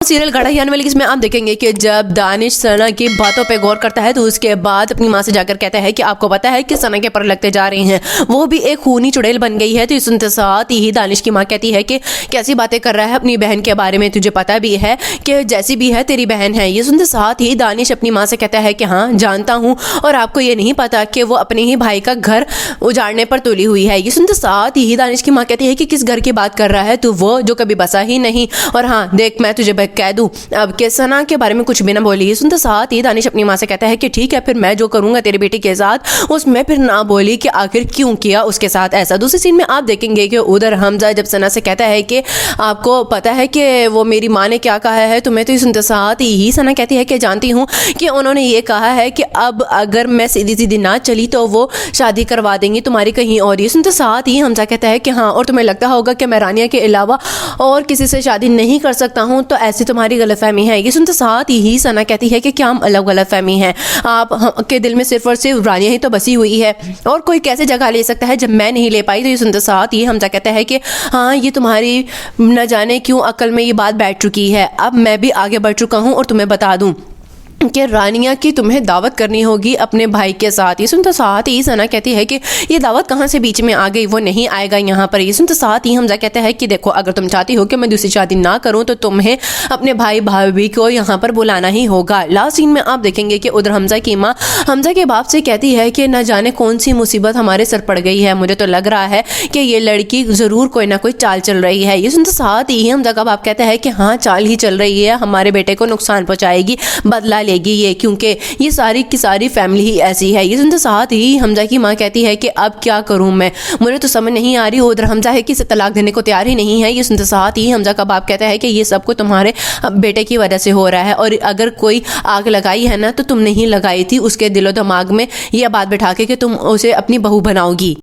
Serial गाढ़ा यान वाली इसमें आप देखेंगे कि जब दानिश सना की बातों पे गौर करता है तो उसके बाद अपनी माँ से जाकर कहता है कि आपको पता है कि सना के पर लगते जा रहे हैं, वो भी एक खूनी चुड़ैल बन गई है। तो इस सुनते साथ ही दानिश की माँ कहती है कि कैसी बातें कर रहा है अपनी बहन के बारे में, तुझे पता भी है कि जैसी भी है तेरी बहन है। ये सुनते साथ ही दानिश अपनी माँ से कहता है कि हाँ जानता हूँ, और आपको ये नहीं पता कि वो अपने ही भाई का घर उजाड़ने पर तुली हुई है। ये सुनते साथ ही दानिश की माँ कहती है कि किस घर की बात कर रहा है तू, वो जो कभी बसा ही नहीं। और हाँ देख मैं तुझे कह दूं अब के सना के बारे में कुछ भी ना बोली। सुनते साथ ही दानिश अपनी माँ से कहता है कि ठीक है फिर मैं जो करूंगा तेरी बेटी के साथ उसमें फिर ना बोली कि आखिर क्यों किया उसके साथ ऐसा। दूसरी सीन में आप देखेंगे कि उधर हमजा जब सना से कहता है कि आपको पता है कि वो मेरी माँ ने क्या कहा है तुम्हें, तो सुनते साथ ही सना कहती है कि जानती हूँ कि उन्होंने ये कहा है कि अब अगर मैं सीधी सीधी ना चली तो वो शादी करवा देंगी तुम्हारी कहीं और। ये सुनते साथ ही हमजा कहता है कि हाँ और तुम्हें लगता होगा कि मैं रानिया के अलावा और किसी से शादी नहीं कर सकता हूँ, तो ऐसी तुम्हारी गलतफहमी है। ये सुनते साथ ही सना कहती है कि क्या हम अलग गलतफहमी है, आप के दिल में सिर्फ और सिर्फ रानिया ही तो बसी हुई है और कोई कैसे जगह ले सकता है जब मैं नहीं ले पाई। तो ये सुनते साथ ही हमजा कहता है कि हाँ ये तुम्हारी न जाने क्यों अकल में ये बात बैठ चुकी है, अब मैं भी आगे बढ़ चुका हूँ और तुम्हें बता दूँ कि रानिया की तुम्हें दावत करनी होगी अपने भाई के साथ। ये सुनते साथ ही सना कहती है कि ये दावत कहाँ से बीच में आ गई, वो नहीं आएगा यहाँ पर। ये सुनते साथ ही हमजा कहता है कि देखो अगर तुम चाहती हो कि मैं दूसरी शादी ना करूँ तो तुम्हें अपने भाई भाभी को यहाँ पर बुलाना ही होगा। लास्ट सीन में आप देखेंगे कि उधर हमजा की माँ हमजा के बाप से कहती है कि न जाने कौन सी मुसीबत हमारे सर पड़ गई है, मुझे तो लग रहा है कि ये लड़की ज़रूर कोई ना कोई चाल चल रही है। ये सुनते साथ ही हमजा का बाप कहता है कि हाँ चाल ही चल रही है, हमारे बेटे को नुकसान पहुँचाएगी, बदला ये, क्योंकि ये सारी की सारी फैमिली ही ऐसी है। ये सुनते साथ ही हमजा की माँ कहती है कि अब क्या करूं मैं, मुझे तो समझ नहीं आ रही। उधर हमजा है कि इसे तलाक देने को तैयार ही नहीं है। ये सुनते साथ ही हमजा का बाप कहता है कि ये सब कुछ तुम्हारे बेटे की वजह से हो रहा है, और अगर कोई आग लगाई है ना तो तुमने ही लगाई थी उसके दिलो दिमाग में यह बात बैठा के कि तुम उसे अपनी बहू बनाओगी।